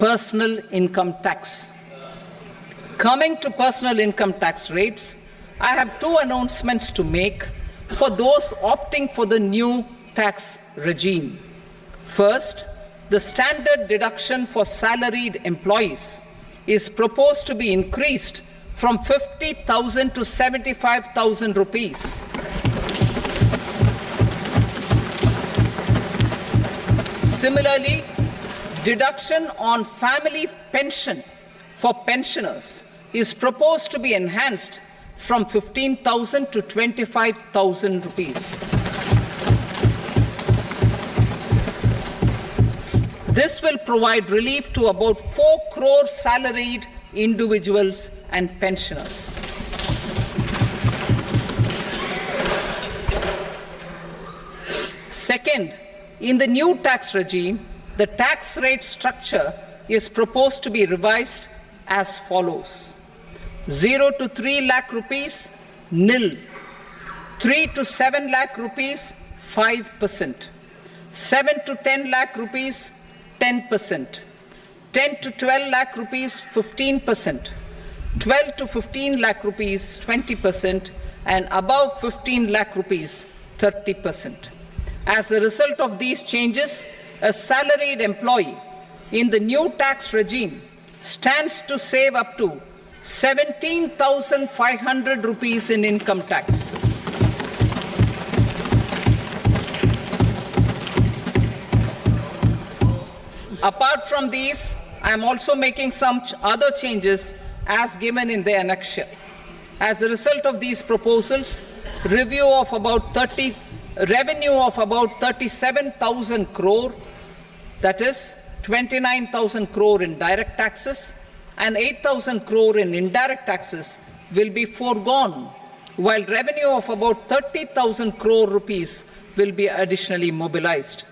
personal income tax. Coming to personal income tax rates, I have two announcements to make for those opting for the new tax regime. First, the standard deduction for salaried employees is proposed to be increased from 50,000 to 75,000 rupees. Similarly, deduction on family pension for pensioners is proposed to be enhanced from 15,000 to 25,000 rupees. This will provide relief to about 4 crore salaried individuals and pensioners. Second, in the new tax regime, the tax rate structure is proposed to be revised as follows: 0 to 3 lakh rupees, nil; 3 to 7 lakh rupees, 5%; 7 to 10 lakh rupees, 10%; 10 to 12 lakh rupees, 15%; 12 to 15 lakh rupees, 20%; and above 15 lakh rupees, 30%. As a result of these changes, a salaried employee in the new tax regime stands to save up to 17,500 rupees in income tax. Apart from these, I am also making some other changes as given in the annexure. As a result of these proposals, revenue of about 37,000 crore, that is 29,000 crore in direct taxes and 8,000 crore in indirect taxes, will be foregone, while revenue of about 30,000 crore rupees will be additionally mobilized.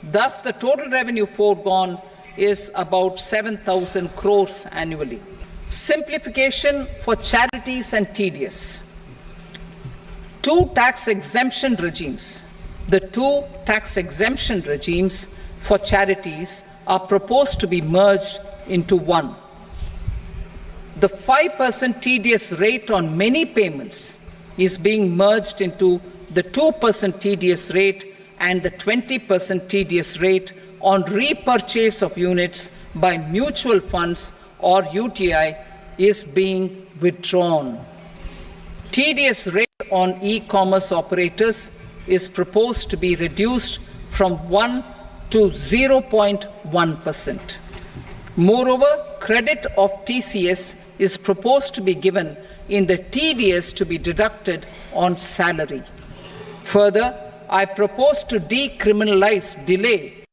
Thus, the total revenue foregone is about 7,000 crores annually. Simplification for charities and TDS. Two tax exemption regimes. The two tax exemption regimes for charities are proposed to be merged into one. The 5% TDS rate on many payments is being merged into the 2% TDS rate, and the 20% TDS rate on repurchase of units by mutual funds or UTI is being withdrawn. TDS rate on e-commerce operators is proposed to be reduced from 1 to 0.1%. Moreover, credit of TCS is proposed to be given in the TDS to be deducted on salary. Further, I propose to decriminalize delay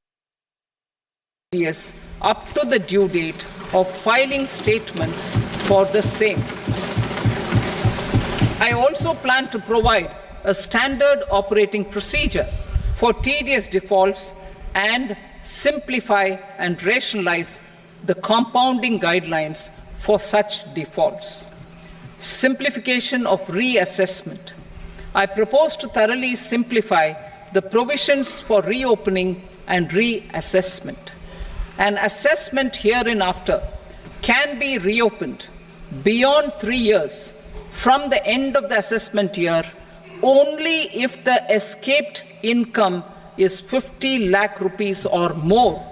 TDS up to the due date of filing statement for the same. I also plan to provide a standard operating procedure for TDS defaults and simplify and rationalize the compounding guidelines for such defaults. Simplification of reassessment. I propose to thoroughly simplify the provisions for reopening and reassessment. An assessment hereinafter can be reopened beyond 3 years from the end of the assessment year only if the escaped income is 50 lakh rupees or more,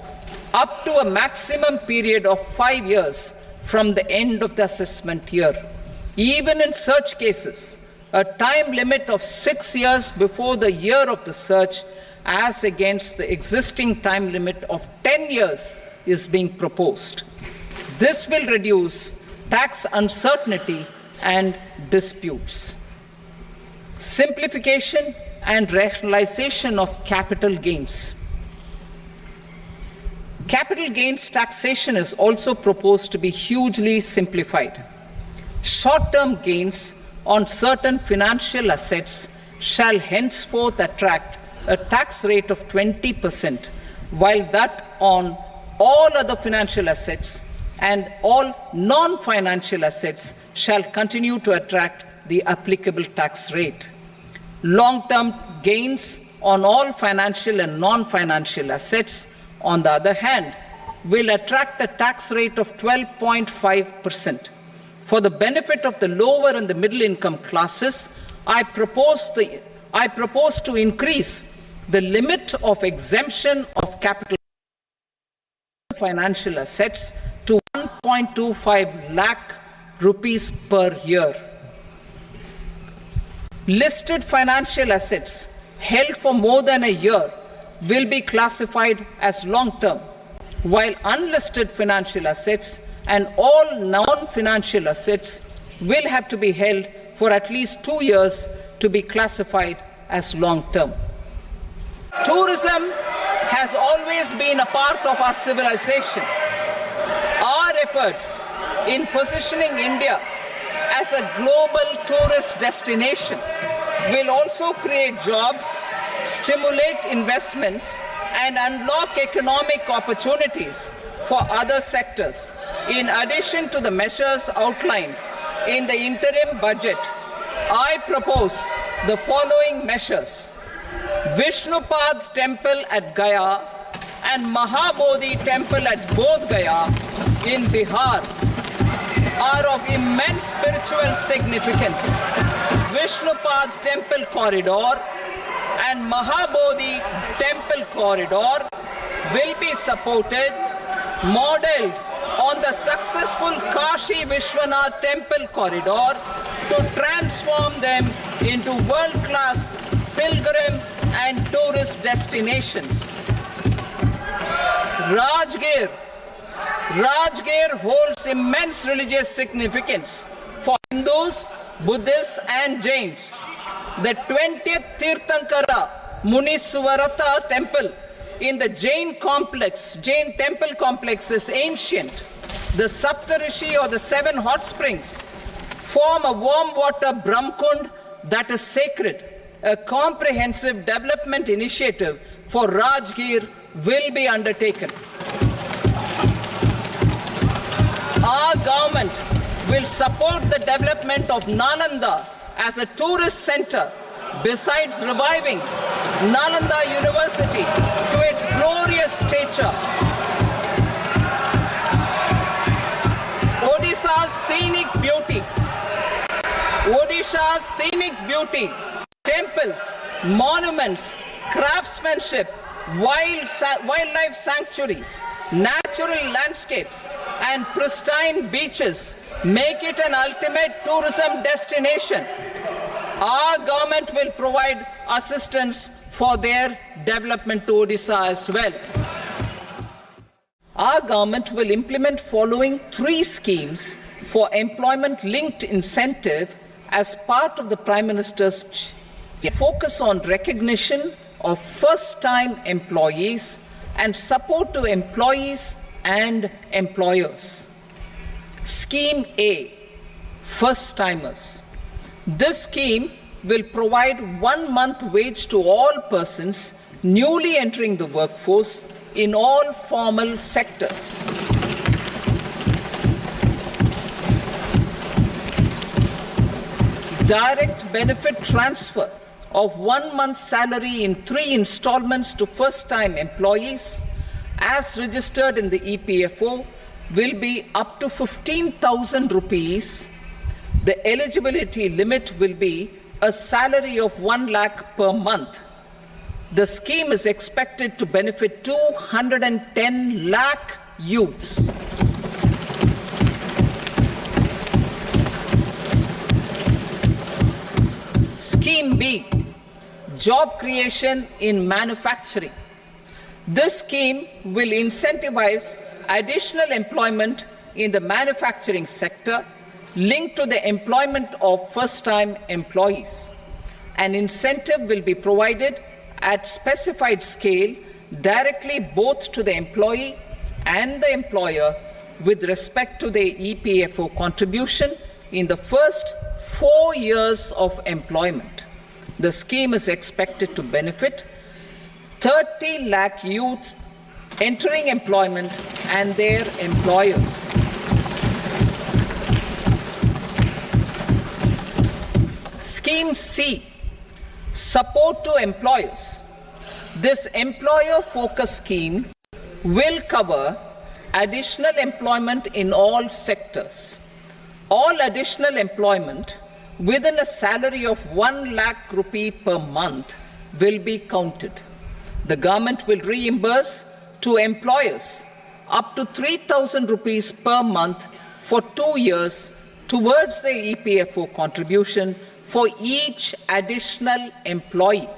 up to a maximum period of 5 years from the end of the assessment year. Even in such cases, a time limit of 6 years before the year of the search, as against the existing time limit of 10 years, is being proposed. This will reduce tax uncertainty and disputes. Simplification and rationalization of capital gains. Capital gains taxation is also proposed to be hugely simplified. Short-term gains on certain financial assets shall henceforth attract a tax rate of 20%, while that on all other financial assets and all non-financial assets shall continue to attract the applicable tax rate. Long-term gains on all financial and non-financial assets, on the other hand, will attract a tax rate of 12.5%. For the benefit of the lower and the middle income classes, I propose to increase the limit of exemption of capital financial assets to 1.25 lakh rupees per year. Listed financial assets held for more than a year will be classified as long-term, while unlisted financial assets and all non-financial assets will have to be held for at least 2 years to be classified as long-term. Tourism has always been a part of our civilization. Our efforts in positioning India as a global tourist destination will also create jobs, stimulate investments, and unlock economic opportunities for other sectors. In addition to the measures outlined in the interim budget, I propose the following measures. Vishnupad Temple at Gaya and Mahabodhi Temple at Bodh Gaya in Bihar are of immense spiritual significance. Vishnupad Temple Corridor and Mahabodhi Temple Corridor will be supported, modeled on the successful Kashi Vishwanath Temple Corridor to transform them into world-class pilgrim and tourist destinations. Rajgir holds immense religious significance for Hindus, Buddhists and Jains. The 20th Tirthankara Muniswarata temple in the Jain temple complex is ancient. The Saptarishi or the 7 hot springs form a warm water Brahmkund that is sacred. A comprehensive development initiative for Rajgir will be undertaken. Our government will support the development of Nalanda as a tourist center, besides reviving Nalanda University to its glorious stature. Odisha's scenic beauty, temples, monuments, craftsmanship, wildlife sanctuaries, natural landscapes, and pristine beaches make it an ultimate tourism destination. Our government will provide assistance for their development to Odisha as well. Our government will implement following 3 schemes for employment-linked incentive as part of the Prime Minister's focus on recognition of first-time employees and support to employees and employers. Scheme A, first-timers. This scheme will provide 1 month wage to all persons newly entering the workforce in all formal sectors. Direct benefit transfer of 1 month's salary in 3 installments to first-time employees as registered in the EPFO will be up to 15,000 rupees. The eligibility limit will be a salary of 1 lakh per month. The scheme is expected to benefit 210 lakh youths. Scheme B, job creation in manufacturing. This scheme will incentivize additional employment in the manufacturing sector linked to the employment of first-time employees. An incentive will be provided at specified scale directly both to the employee and the employer with respect to the EPFO contribution in the first 4 years of employment. The scheme is expected to benefit 30 lakh youth entering employment and their employers. Scheme C, support to employers. This employer-focused scheme will cover additional employment in all sectors. All additional employment within a salary of 1 lakh rupee per month will be counted. The government will reimburse to employers up to 3,000 rupees per month for 2 years towards the EPFO contribution for each additional employee.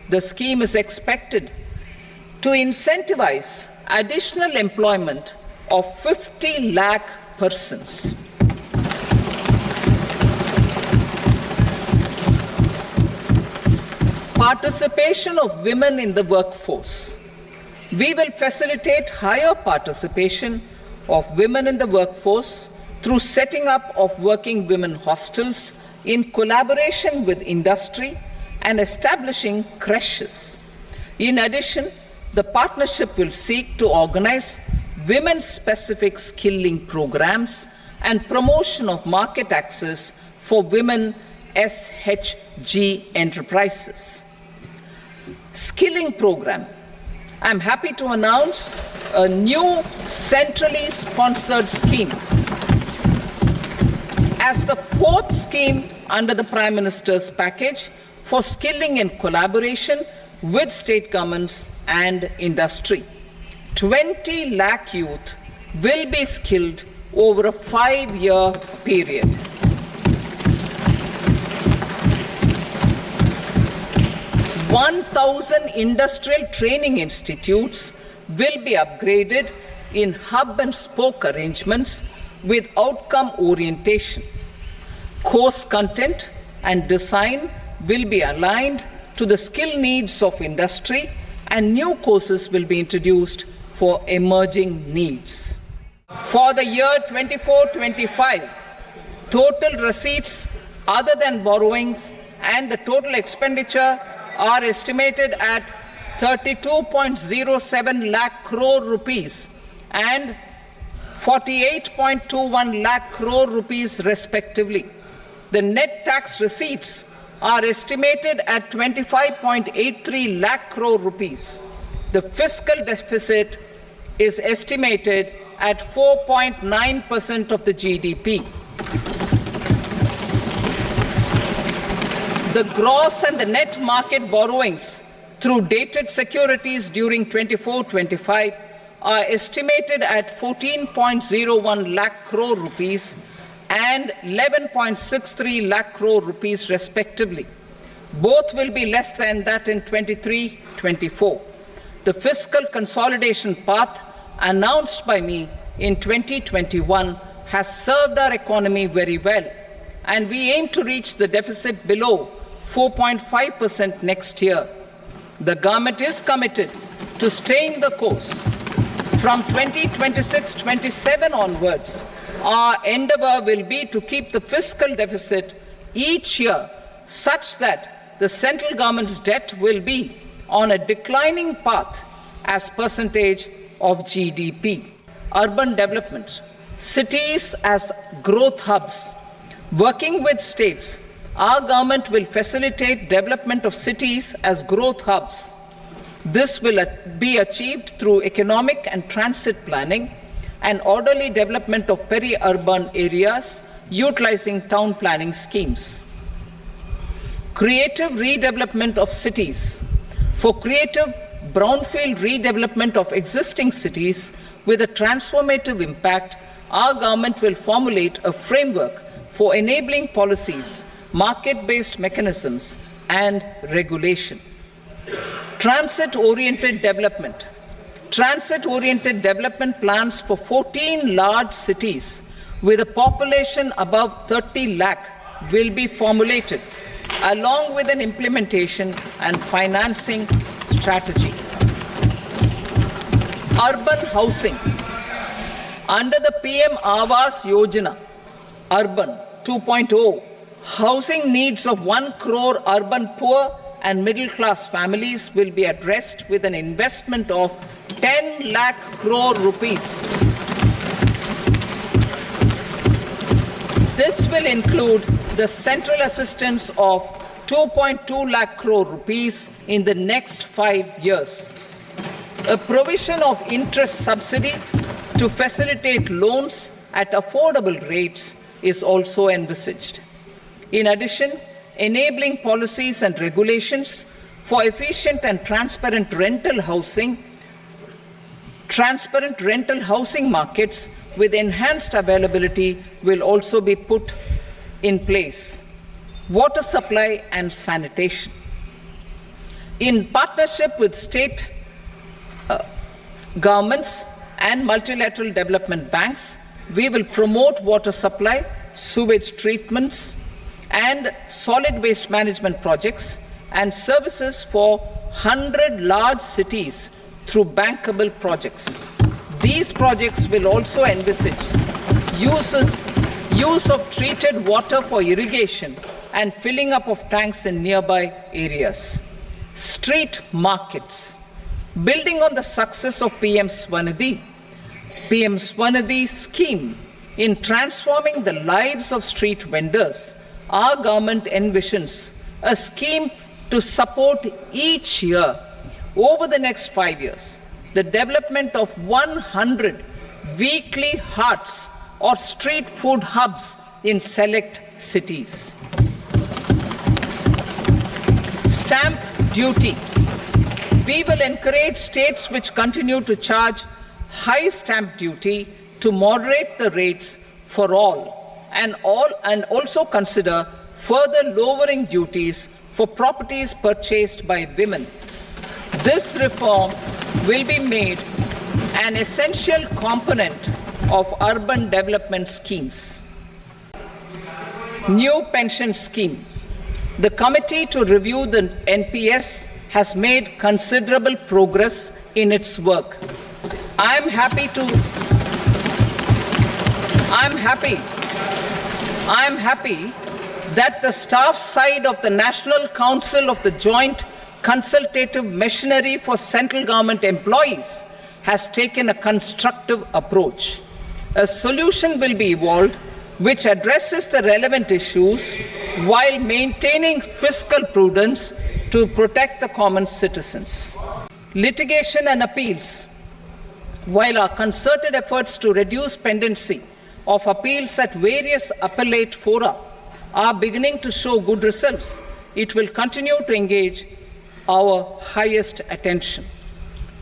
The scheme is expected to incentivize additional employment of 50 lakh persons. Participation of women in the workforce. We will facilitate higher participation of women in the workforce through setting up of working women hostels in collaboration with industry and establishing creches. In addition, the partnership will seek to organize women-specific skilling programs and promotion of market access for women SHG enterprises. Skilling program. I'm happy to announce a new centrally sponsored scheme as the fourth scheme under the Prime Minister's package for skilling in collaboration with state governments and industry. 20 lakh youth will be skilled over a 5-year period. "1,000 industrial training institutes will be upgraded in hub and spoke arrangements with outcome orientation. Course content and design will be aligned to the skill needs of industry, and new courses will be introduced for emerging needs." For the year 24-25, total receipts other than borrowings and the total expenditure are estimated at 32.07 lakh crore rupees and 48.21 lakh crore rupees respectively. The net tax receipts are estimated at 25.83 lakh crore rupees. The fiscal deficit is estimated at 4.9% of the GDP. The gross and the net market borrowings through dated securities during 24-25 are estimated at 14.01 lakh crore rupees and 11.63 lakh crore rupees respectively. Both will be less than that in 23-24. The fiscal consolidation path announced by me in 2021 has served our economy very well, and we aim to reach the deficit below 4.5% next year. The government is committed to staying the course. From 2026-27 onwards, our endeavour will be to keep the fiscal deficit each year such that the central government's debt will be on a declining path as percentage of GDP. Urban development, cities as growth hubs. Working with states, our government will facilitate development of cities as growth hubs. This will be achieved through economic and transit planning and orderly development of peri-urban areas utilizing town planning schemes. Creative redevelopment of cities. For creative brownfield redevelopment of existing cities with a transformative impact, our government will formulate a framework for enabling policies, market-based mechanisms, and regulation. Transit-oriented development. Transit-oriented development plans for 14 large cities with a population above 30 lakh will be formulated, along with an implementation and financing strategy. Urban housing. Under the PM Awas Yojana, Urban 2.0, housing needs of 1 crore urban poor and middle-class families will be addressed with an investment of 10 lakh crore rupees. This will include the central assistance of 2.2 lakh crore rupees in the next 5 years. A provision of interest subsidy to facilitate loans at affordable rates is also envisaged. In addition, enabling policies and regulations for efficient and transparent rental housing markets with enhanced availability will also be put in place. Water supply and sanitation. In partnership with state governments and multilateral development banks, we will promote water supply, sewage treatments, and solid waste management projects and services for 100 large cities through bankable projects. These projects will also envisage use of treated water for irrigation and filling up of tanks in nearby areas. Street markets. Building on the success of PM Swanidhi scheme in transforming the lives of street vendors, our government envisions a scheme to support each year over the next 5 years the development of 100 weekly hearts or street food hubs in select cities. Stamp duty. We will encourage states which continue to charge high stamp duty to moderate the rates for all and also consider further lowering duties for properties purchased by women. This reform will be made an essential component of urban development schemes. New pension scheme. The committee to review the NPS has made considerable progress in its work. I am happy that the staff side of the National Council of the Joint Consultative Machinery for Central Government Employees has taken a constructive approach. A solution will be evolved which addresses the relevant issues while maintaining fiscal prudence to protect the common citizens. Litigation and appeals. While our concerted efforts to reduce pendency of appeals at various appellate fora are beginning to show good results, it will continue to engage our highest attention.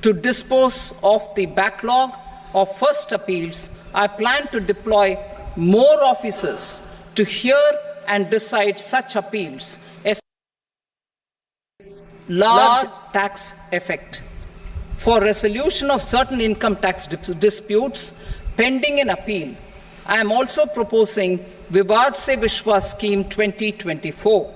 To dispose of the backlog of first appeals, I plan to deploy more officers to hear and decide such appeals, large tax effect. For resolution of certain income tax disputes pending in appeal, I am also proposing Vivad Se Vishwas Scheme 2024.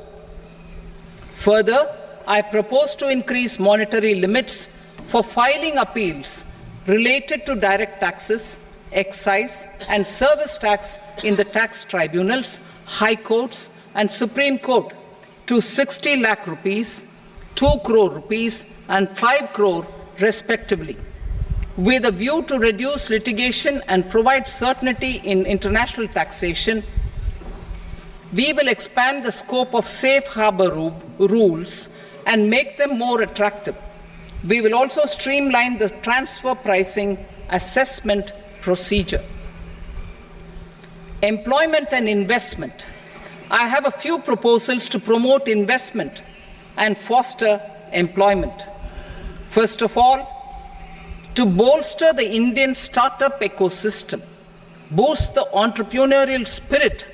Further, I propose to increase monetary limits for filing appeals related to direct taxes, excise and service tax in the tax tribunals, high courts and Supreme Court to 60 lakh rupees, 2 crore rupees and 5 crore respectively. With a view to reduce litigation and provide certainty in international taxation, we will expand the scope of safe harbor rules and make them more attractive. We will also streamline the transfer pricing assessment procedure. Employment and investment. I have a few proposals to promote investment and foster employment. First of all, to bolster the Indian startup ecosystem, boost the entrepreneurial spirit,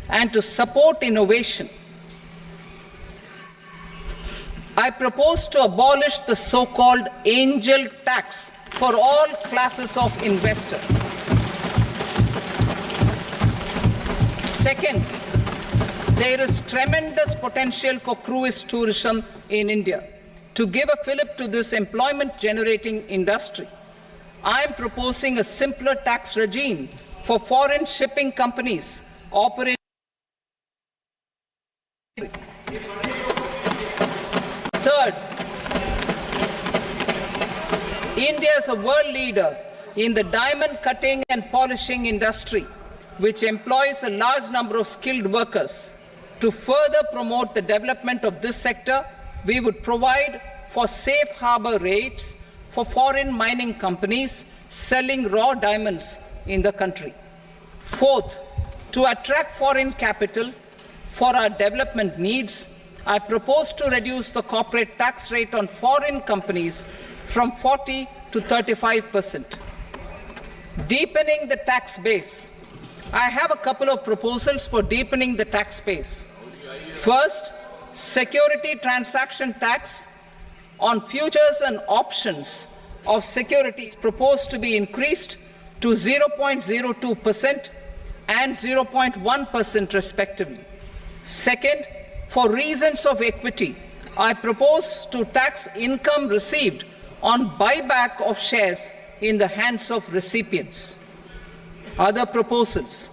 and to support innovation, I propose to abolish the so-called angel tax for all classes of investors. Second, there is tremendous potential for cruise tourism in India. To give a fillip to this employment-generating industry, I am proposing a simpler tax regime for foreign shipping companies operating. Third, India is a world leader in the diamond cutting and polishing industry, which employs a large number of skilled workers. To further promote the development of this sector, we would provide for safe harbor rates for foreign mining companies, selling raw diamonds in the country. Fourth, to attract foreign capital for our development needs, I propose to reduce the corporate tax rate on foreign companies from 40 to 35%. Deepening the tax base. I have a couple of proposals for deepening the tax base. First, security transaction tax on futures and options of securities proposed to be increased to 0.02% and 0.1% respectively. Second, for reasons of equity, I propose to tax income received on buyback of shares in the hands of recipients. Other proposals.